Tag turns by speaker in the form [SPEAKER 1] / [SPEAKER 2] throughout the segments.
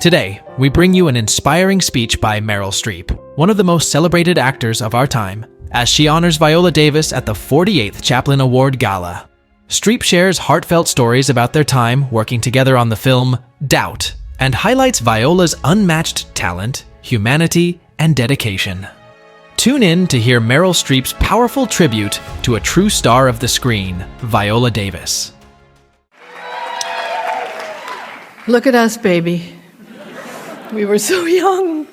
[SPEAKER 1] Today, we bring you an inspiring speech by Meryl Streep, one of the most celebrated actors of our time, as she honors Viola Davis at the 48th Chaplin Award Gala. Streep shares heartfelt stories about their time working together on the film Doubt, and highlights Viola's unmatched talent, humanity, and dedication. Tune in to hear Meryl Streep's powerful tribute to a true star of the screen, Viola Davis.
[SPEAKER 2] Look at us, baby. We were so young.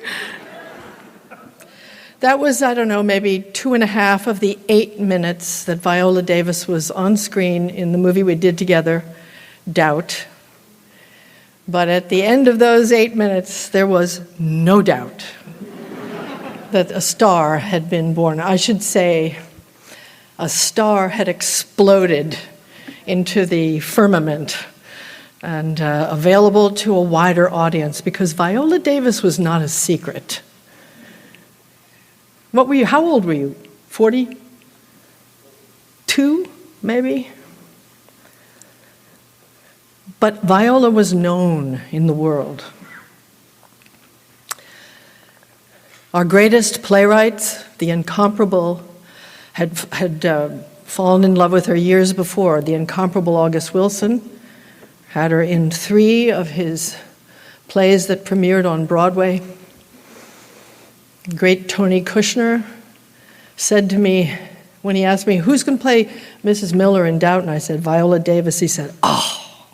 [SPEAKER 2] That was, I don't know, maybe 2.5 of the 8 minutes that Viola Davis was on screen in the movie we did together, Doubt. But at the end of those 8 minutes, there was no doubt that a star had been born. I should say a star had exploded into the firmament and available to a wider audience, because Viola Davis was not a secret. What were you? How old were you? 42, maybe? But Viola was known in the world. Our greatest playwrights, the incomparable, had fallen in love with her years before. The incomparable August Wilson had her in 3 of his plays that premiered on Broadway. Great Tony Kushner said to me, when he asked me, who's going to play Mrs. Miller in Doubt? And I said, Viola Davis. He said, oh,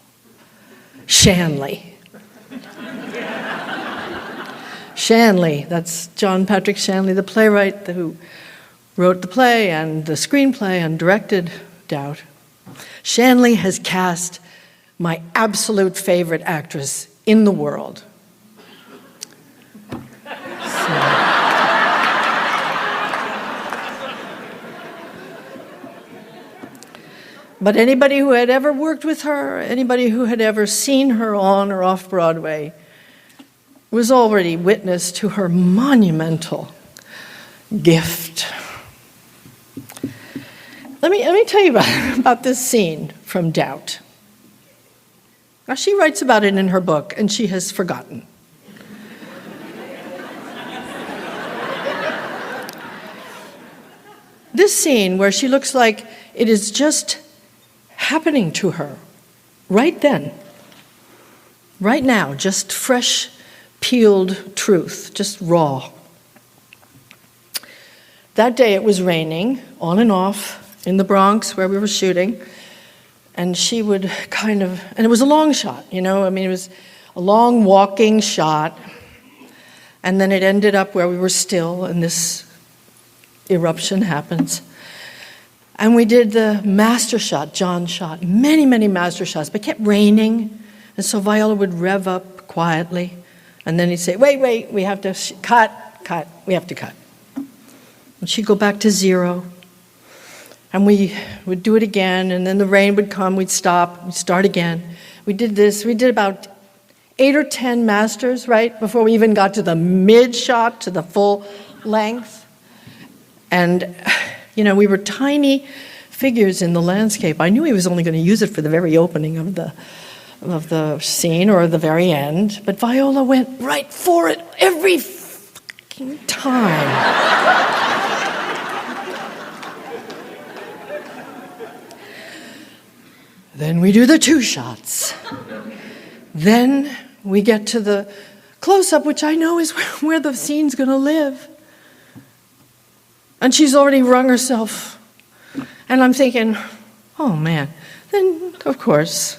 [SPEAKER 2] Shanley. Shanley, that's John Patrick Shanley, the playwright who wrote the play and the screenplay and directed Doubt. Shanley has cast my absolute favorite actress in the world. But anybody who had ever worked with her, anybody who had ever seen her on or off Broadway, was already witness to her monumental gift. Let me tell you about this scene from Doubt. Now, she writes about it in her book, and she has forgotten. This scene where she looks like it is just happening to her right then, right now, just fresh, peeled truth, just raw. That day it was raining on and off in the Bronx where we were shooting, and she would and it was a long shot, it was a long walking shot, and then it ended up where we were still, and this eruption happens. And we did the master shot, John shot, many, many master shots, but it kept raining. And so Viola would rev up quietly. And then he'd say, wait, we have to cut, we have to cut. And she'd go back to 0. And we would do it again, and then the rain would come, we'd stop, we'd start again. We did about 8 or 10 masters, right, before we even got to the mid shot, to the full length. And we were tiny figures in the landscape. I knew he was only going to use it for the very opening of the scene or the very end, but Viola went right for it every fucking time. Then we do the 2 shots. Then we get to the close-up, which I know is where the scene's going to live. And she's already wrung herself. And I'm thinking, oh man. Then, of course,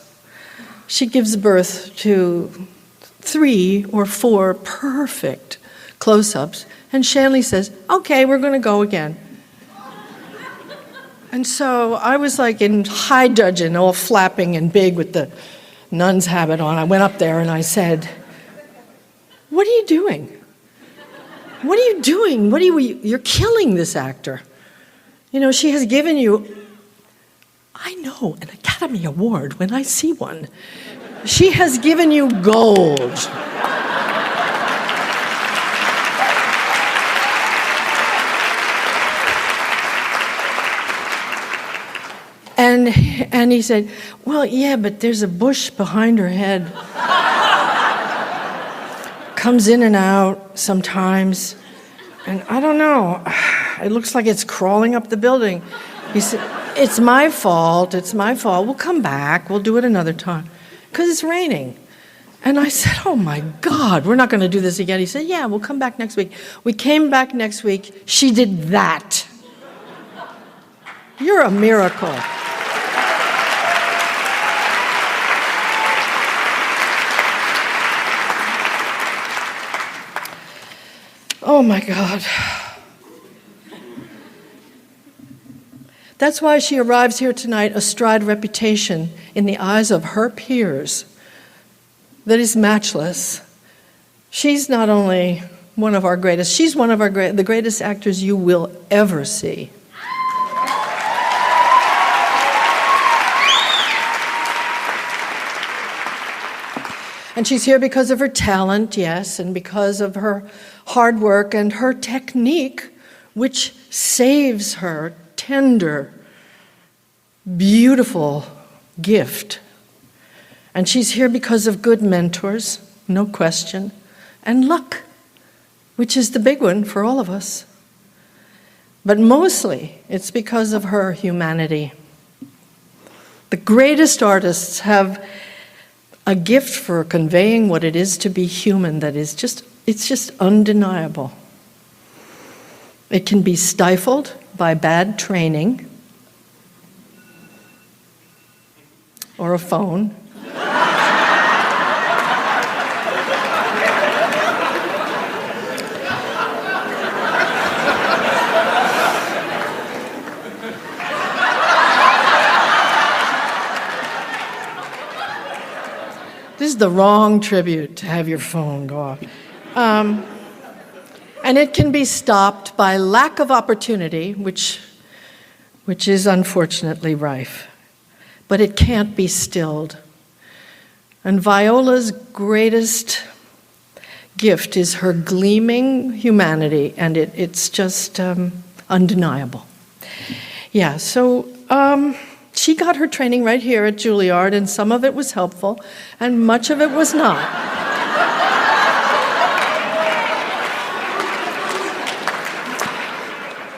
[SPEAKER 2] she gives birth to 3 or 4 perfect close-ups. And Shanley says, okay, we're going to go again. And so I was like in high dudgeon, all flapping and big with the nun's habit on. I went up there and I said, what are you doing? What are you doing? You're killing this actor. She has given you, I know, an Academy Award when I see one. She has given you gold. And he said, well, yeah, but there's a bush behind her head. comes in and out sometimes, and I don't know, it looks like it's crawling up the building. He said, it's my fault, we'll come back, we'll do it another time, because it's raining. And I said, oh my God, we're not going to do this again. He said, yeah, we'll come back next week. We came back next week, she did that. You're a miracle. Oh my God. That's why she arrives here tonight astride reputation in the eyes of her peers that is matchless. She's not only one of our greatest, she's one of the greatest actors you will ever see. And she's here because of her talent, yes, and because of her hard work and her technique, which saves her tender, beautiful gift. And she's here because of good mentors, no question, and luck, which is the big one for all of us. But mostly, it's because of her humanity. The greatest artists have a gift for conveying what it is to be human that is it's just undeniable. It can be stifled by bad training or a phone. This is the wrong tribute to have your phone go off. And it can be stopped by lack of opportunity, which is unfortunately rife. But it can't be stilled. And Viola's greatest gift is her gleaming humanity, and it's just undeniable. Yeah, so she got her training right here at Juilliard, and some of it was helpful, and much of it was not.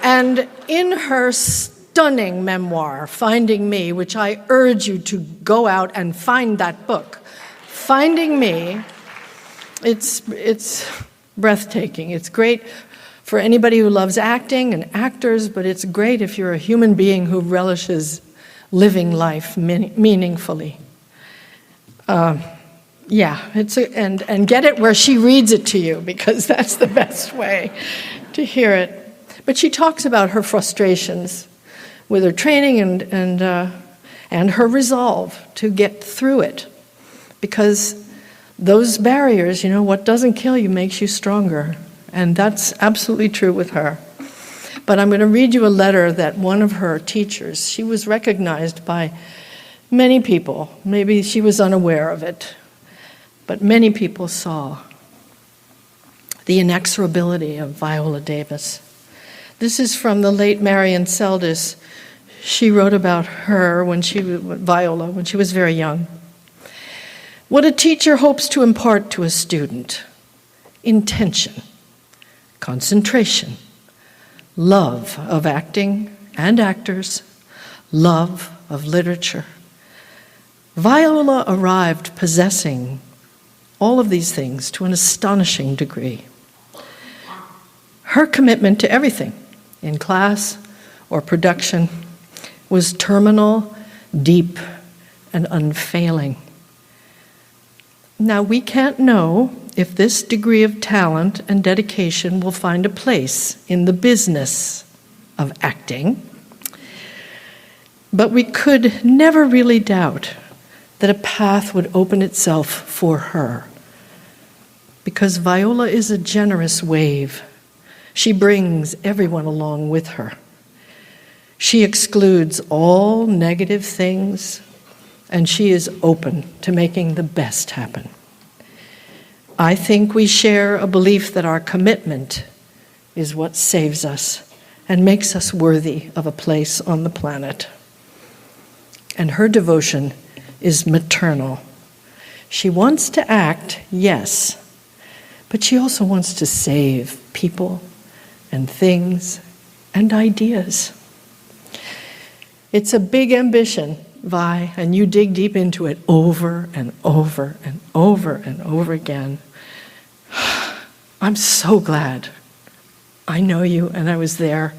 [SPEAKER 2] And in her stunning memoir, Finding Me, which I urge you to go out and find that book, Finding Me, it's breathtaking. It's great for anybody who loves acting and actors, but it's great if you're a human being who relishes living life meaningfully. And get it where she reads it to you, because that's the best way to hear it. But she talks about her frustrations with her training and her resolve to get through it, because those barriers, what doesn't kill you makes you stronger, and that's absolutely true with her. But I'm going to read you a letter that one of her teachers, she was recognized by many people. Maybe she was unaware of it, but many people saw the inexorability of Viola Davis. This is from the late Marion Seldes. She wrote about her Viola, when she was very young. What a teacher hopes to impart to a student: intention, concentration, love of acting and actors, love of literature. Viola arrived possessing all of these things to an astonishing degree. Her commitment to everything, in class or production, was terminal, deep, and unfailing. Now, we can't know if this degree of talent and dedication will find a place in the business of acting, but we could never really doubt that a path would open itself for her, because Viola is a generous wave. She brings everyone along with her. She excludes all negative things, and she is open to making the best happen. I think we share a belief that our commitment is what saves us and makes us worthy of a place on the planet. And her devotion is maternal. She wants to act, yes, But she also wants to save people and things and ideas. It's a big ambition, Vi, and you dig deep into it over and over and over and over again. I'm so glad I know you, and I was there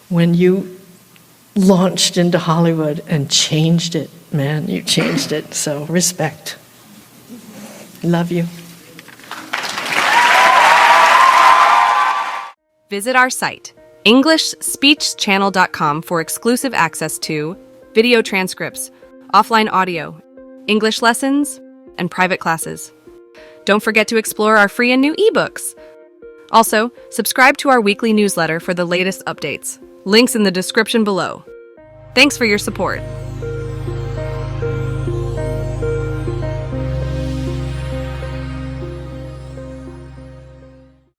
[SPEAKER 2] when you launched into Hollywood and changed it. Man, you changed it, so respect. Love you.
[SPEAKER 3] Visit our site, EnglishSpeechChannel.com, for exclusive access to video transcripts, offline audio, English lessons, and private classes. Don't forget to explore our free and new ebooks. Also, subscribe to our weekly newsletter for the latest updates. Links in the description below. Thanks for your support.